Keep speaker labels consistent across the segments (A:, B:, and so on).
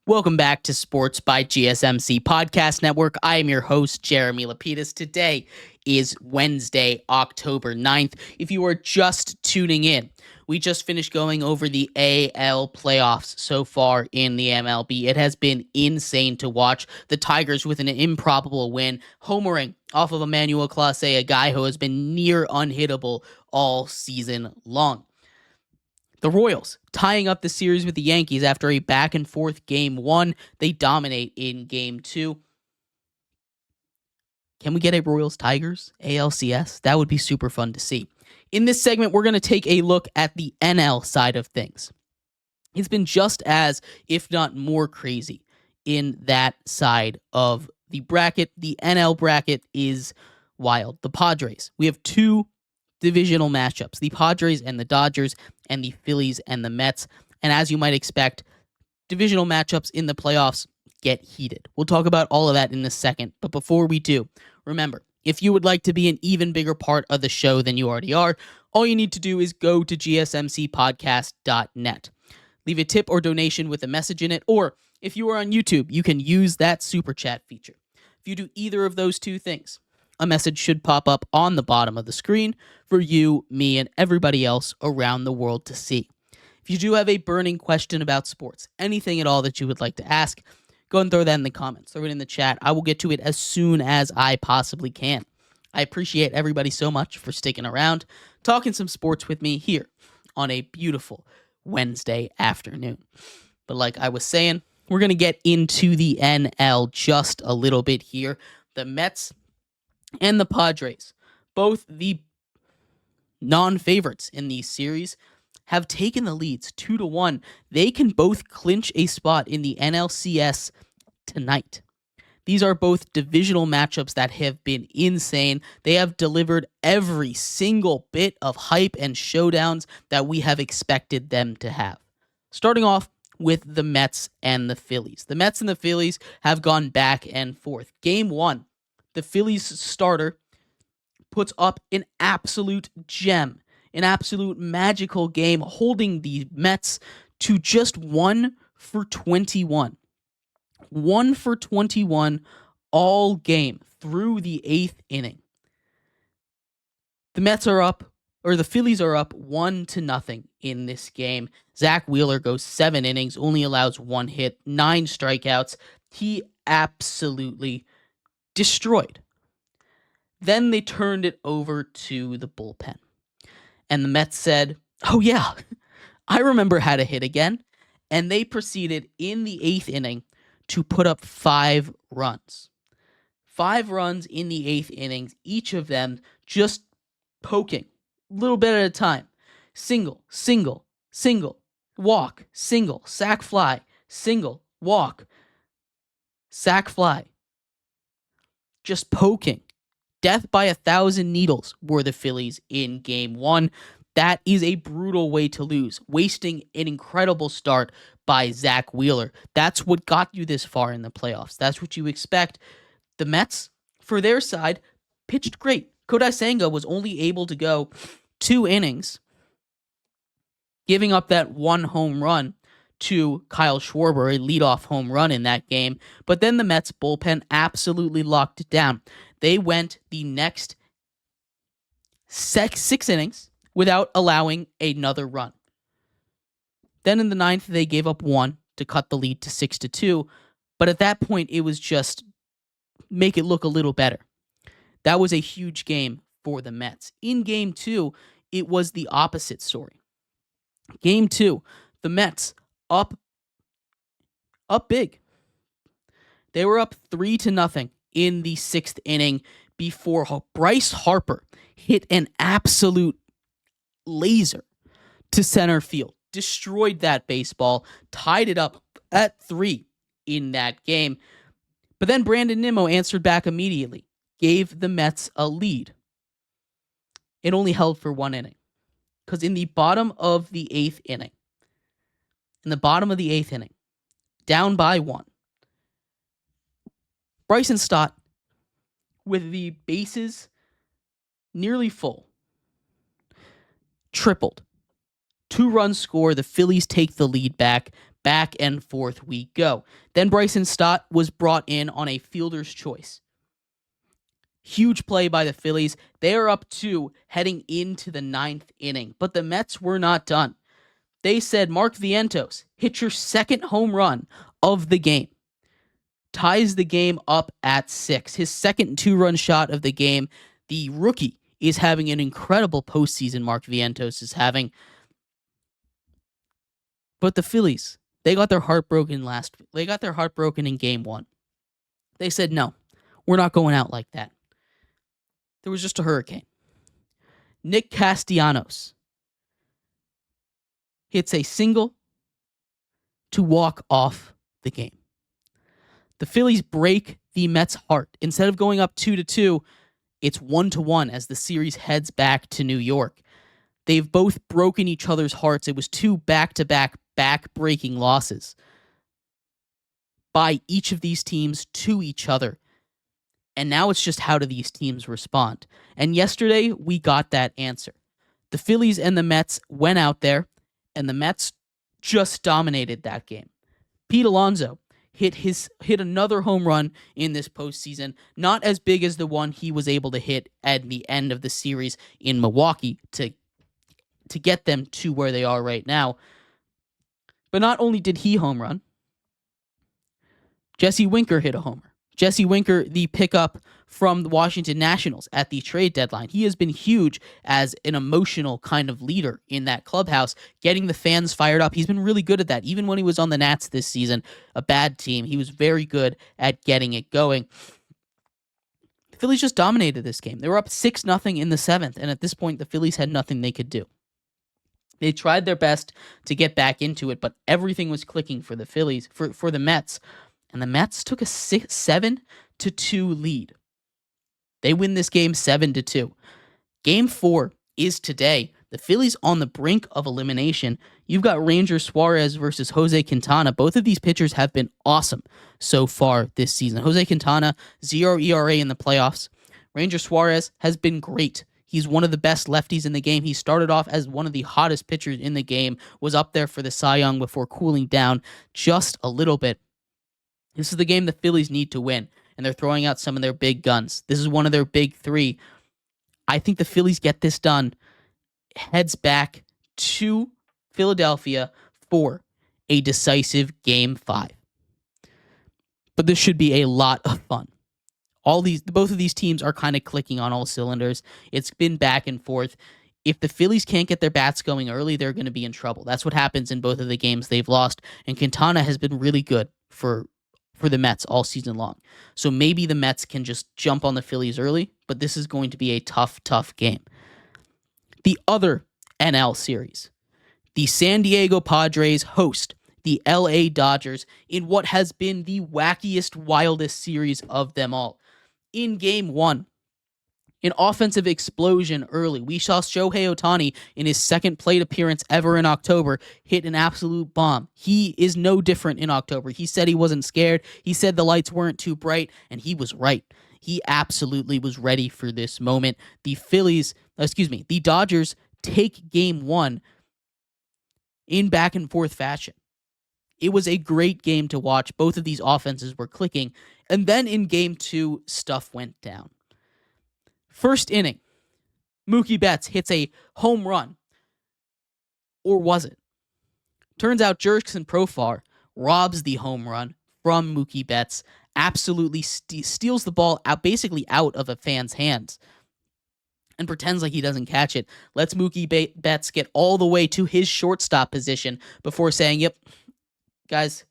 A: Welcome back to Sports by GSMC Podcast Network. I am your host, Jeremy Lapidus. Today is Wednesday, October 9th. If you are just tuning in, we just finished going over the AL playoffs so far in the MLB. It has been insane to watch. The Tigers with an improbable win, homering off of Emmanuel Clase, a guy who has been near unhittable all season long. The Royals tying up the series with the Yankees after a back-and-forth Game 1. They dominate in Game 2. Can we get a Royals-Tigers ALCS? That would be super fun to see. In this segment, we're going to take a look at the NL side of things. It's been just as, if not more crazy, in that side of the bracket. The NL bracket is wild. The Padres. We have two divisional matchups, the Padres and the Dodgers, and the Phillies and the Mets. And as you might expect, divisional matchups in the playoffs get heated. We'll talk about all of that in a second. But before we do, remember, if you would like to be an even bigger part of the show than you already are, all you need to do is go to gsmcpodcast.net. Leave a tip or donation with a message in it, or if you are on YouTube, you can use that super chat feature. If you do either of those two things, a message should pop up on the bottom of the screen for you, me, and everybody else around the world to see. If you do have a burning question about sports, anything at all that you would like to ask, go and throw that in the comments. Throw it in the chat. I will get to it as soon as I possibly can. I appreciate everybody so much for sticking around, talking some sports with me here on a beautiful Wednesday afternoon. But like I was saying, we're going to get into the NL just a little bit here. The Mets and the Padres, both the non-favorites in these series, have taken the leads 2-1. They can both clinch a spot in the NLCS tonight. These are both divisional matchups that have been insane. They have delivered every single bit of hype and showdowns that we have expected them to have. Starting off with the Mets and the Phillies. The Mets and the Phillies have gone back and forth. Game 1. The Phillies starter puts up an absolute gem, an absolute magical game, holding the Mets to just 1 for 21. 1 for 21 all game through the 8th inning. The Phillies are up 1-0 in this game. Zach Wheeler goes 7 innings, only allows 1 hit, 9 strikeouts. He absolutely destroyed. Then they turned it over to the bullpen. And the Mets said, oh yeah, I remember how to hit again. And they proceeded in the 8th inning to put up 5 runs. 5 runs in the 8th innings, each of them just poking a little bit at a time. Single, single, single, walk, single, sac fly, single, walk, sac fly. Just poking. Death by 1,000 needles were the Phillies in Game 1. That is a brutal way to lose, wasting an incredible start by Zach Wheeler. That's what got you this far in the playoffs. That's what you expect. The Mets, for their side, pitched great. Kodai Senga was only able to go 2 innings, giving up that 1 home run to Kyle Schwarber, a leadoff home run in that game. But then the Mets bullpen absolutely locked it down. They went the next 6 innings without allowing another run. Then in the 9th, they gave up 1 to cut the lead to 6-2. But at that point, it was just make it look a little better. That was a huge game for the Mets. In Game 2, it was the opposite story. Game 2, the Mets up big. They were up 3-0 in the 6th inning before Bryce Harper hit an absolute laser to center field. Destroyed that baseball, tied it up at 3 in that game. But then Brandon Nimmo answered back immediately, gave the Mets a lead. It only held for 1 inning. Because in the bottom of the 8th inning, down by 1, Bryson Stott, with the bases nearly full, tripled. 2 runs score. The Phillies take the lead back. Back and forth we go. Then Bryson Stott was brought in on a fielder's choice. Huge play by the Phillies. They are up 2 heading into the 9th inning, but the Mets were not done. They said, Mark Vientos, hit your second home run of the game. Ties the game up at 6. His second 2-run shot of the game. The rookie is having an incredible postseason, Mark Vientos is having. But the Phillies, they got their heart broken in game 1. They said, no, we're not going out like that. There was just a hurricane. Nick Castellanos hits a single to walk off the game. The Phillies break the Mets' heart. Instead of going up 2-2, it's 1-1 as the series heads back to New York. They've both broken each other's hearts. It was 2 back-to-back back-breaking losses by each of these teams to each other. And now it's just how do these teams respond? And yesterday, we got that answer. The Phillies and the Mets went out there, and the Mets just dominated that game. Pete Alonso hit another home run in this postseason, not as big as the one he was able to hit at the end of the series in Milwaukee to get them to where they are right now. But not only did he home run, Jesse Winker hit a homer. Jesse Winker, the pickup from the Washington Nationals at the trade deadline. He has been huge as an emotional kind of leader in that clubhouse, getting the fans fired up. He's been really good at that. Even when he was on the Nats this season, a bad team, he was very good at getting it going. The Phillies just dominated this game. They were up 6-0 in the 7th, and at this point, the Phillies had nothing they could do. They tried their best to get back into it, but everything was clicking for the Phillies, for the Mets. And the Mets took a 7-2 lead. They win this game 7-2. Game 4 is today. The Phillies on the brink of elimination. You've got Ranger Suarez versus Jose Quintana. Both of these pitchers have been awesome so far this season. Jose Quintana, 0 ERA in the playoffs. Ranger Suarez has been great. He's one of the best lefties in the game. He started off as one of the hottest pitchers in the game, was up there for the Cy Young before cooling down just a little bit. This is the game the Phillies need to win, and they're throwing out some of their big guns. This is one of their big 3. I think the Phillies get this done, heads back to Philadelphia for a decisive Game 5. But this should be a lot of fun. Both of these teams are kind of clicking on all cylinders. It's been back and forth. If the Phillies can't get their bats going early, they're going to be in trouble. That's what happens in both of the games they've lost, and Quintana has been really good for the Mets all season long. So maybe the Mets can just jump on the Phillies early, but this is going to be a tough game. The other NL series, the San Diego Padres host the LA Dodgers in what has been the wackiest, wildest series of them all. In Game 1, an offensive explosion early. We saw Shohei Ohtani in his second plate appearance ever in October hit an absolute bomb. He is no different in October. He said he wasn't scared. He said the lights weren't too bright, and he was right. He absolutely was ready for this moment. The Dodgers take Game 1 in back and forth fashion. It was a great game to watch. Both of these offenses were clicking. And then in Game 2, stuff went down. First inning, Mookie Betts hits a home run. Or was it? Turns out Jurickson Profar robs the home run from Mookie Betts, absolutely steals the ball basically out of a fan's hands, and pretends like he doesn't catch it. Lets Mookie Betts get all the way to his shortstop position before saying, yep, guys,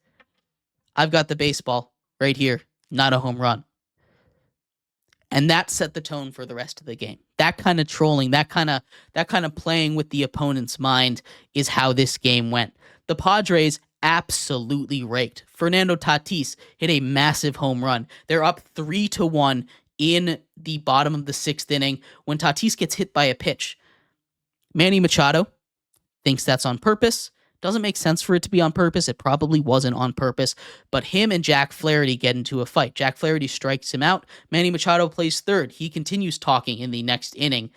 A: I've got the baseball right here, not a home run. And that set the tone for the rest of the game. That kind of trolling, that kind of playing with the opponent's mind is how this game went. The Padres absolutely raked. Fernando Tatis hit a massive home run. They're up 3-1 in the bottom of the 6th inning when Tatis gets hit by a pitch. Manny Machado thinks that's on purpose. Doesn't make sense for it to be on purpose. It probably wasn't on purpose. But him and Jack Flaherty get into a fight. Jack Flaherty strikes him out. Manny Machado plays third. He continues talking in the next inning.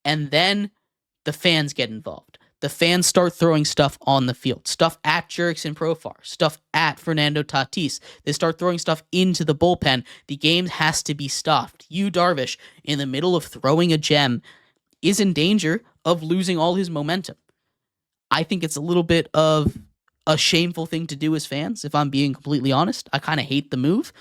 A: And then the fans get involved. the fans start throwing stuff on the field, stuff at Jurickson Profar, stuff at Fernando Tatis. They start throwing stuff into the bullpen. The game has to be stopped. Yu Darvish, in the middle of throwing a gem, is in danger of losing all his momentum. I think it's a little bit of a shameful thing to do as fans, if I'm being completely honest. I kind of hate the move.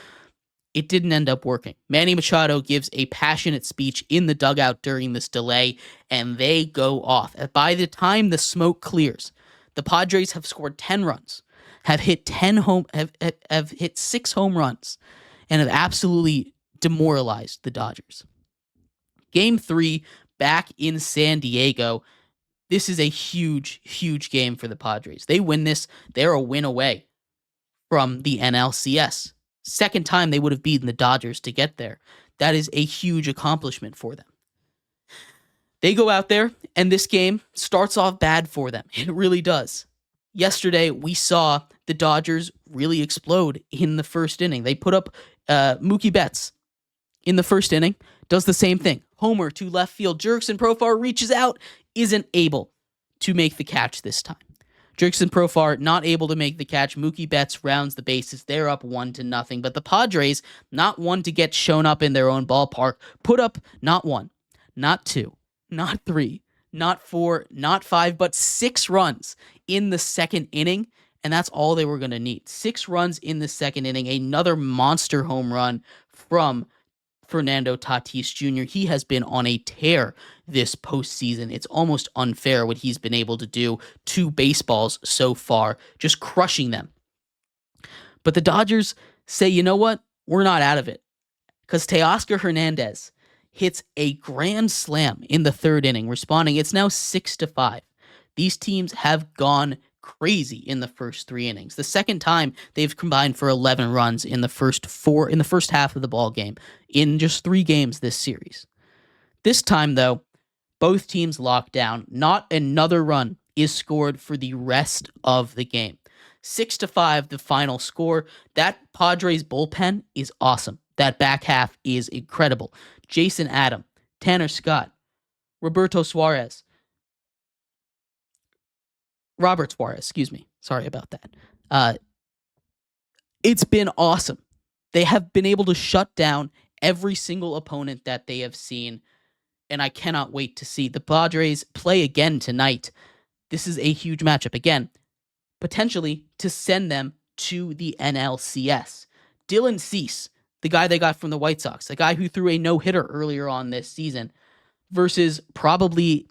A: It didn't end up working. Manny Machado gives a passionate speech in the dugout during this delay, and they go off. By the time the smoke clears, the Padres have scored 10 runs, have hit 6 home runs, and have absolutely demoralized the Dodgers. Game 3, back in San Diego. This is a huge, huge game for the Padres. They win this, they're a win away from the NLCS. Second time they would have beaten the Dodgers to get there. That is a huge accomplishment for them. They go out there, and this game starts off bad for them. It really does. Yesterday, we saw the Dodgers really explode in the first inning. They put up Mookie Betts in the first inning, does the same thing. Homer to left field. Jurickson Profar reaches out, isn't able to make the catch this time. Jurickson Profar not able to make the catch. Mookie Betts rounds the bases. They're up 1-0. But the Padres, not one to get shown up in their own ballpark, put up not 1, not 2, not 3, not 4, not 5, but 6 runs in the second inning. And that's all they were going to need. 6 runs in the second inning. Another monster home run from Fernando Tatis Jr. He has been on a tear this postseason. It's almost unfair what he's been able to do to baseballs so far, just crushing them. But the Dodgers say, you know what? We're not out of it. Because Teoscar Hernandez hits a grand slam in the third inning, responding. It's now 6-5. These teams have gone crazy in the first 3 innings. The second time they've combined for 11 runs in the first half of the ball game in just 3 games this series. This time, though, both teams lock down. Not another run is scored for the rest of the game. 6-5, the final score. That Padres bullpen is awesome. That back half is incredible. Jason Adam, Tanner Scott, Robert Suarez, excuse me. Sorry about that. It's been awesome. They have been able to shut down every single opponent that they have seen, and I cannot wait to see the Padres play again tonight. This is a huge matchup. Again, potentially to send them to the NLCS. Dylan Cease, the guy they got from the White Sox, the guy who threw a no-hitter earlier on this season, versus probably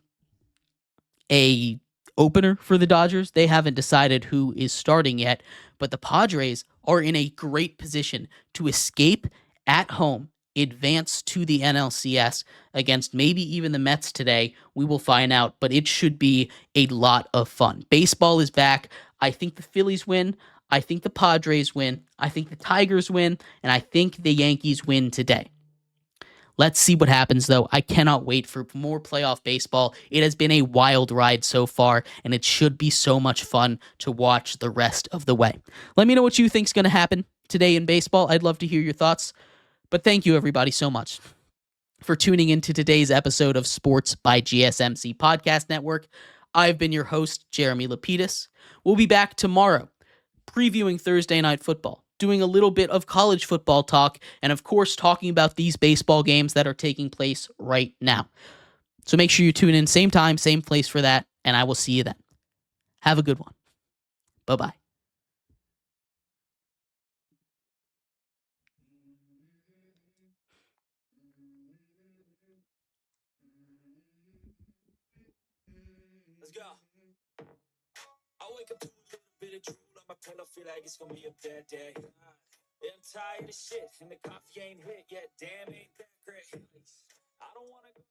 A: a opener for the Dodgers. They haven't decided who is starting yet, but the Padres are in a great position to escape at home, advance to the NLCS against maybe even the Mets today. We will find out, but it should be a lot of fun. Baseball is back. I think the Phillies win. I think the Padres win. I think the Tigers win, and I think the Yankees win today. Let's see what happens, though. I cannot wait for more playoff baseball. It has been a wild ride so far, and it should be so much fun to watch the rest of the way. Let me know what you think is going to happen today in baseball. I'd love to hear your thoughts. But thank you, everybody, so much for tuning into today's episode of Sports by GSMC Podcast Network. I've been your host, Jeremy Lapidus. We'll be back tomorrow, previewing Thursday Night Football, doing a little bit of college football talk, and of course, talking about these baseball games that are taking place right now. So make sure you tune in same time, same place for that, and I will see you then. Have a good one. Bye-bye.
B: Let's go. I wake up to a little bit of drool on my pillow, feel like it's gonna be a bad day. Yeah, I'm tired of shit, and the coffee ain't hit yet. Damn, ain't that great. I don't wanna go.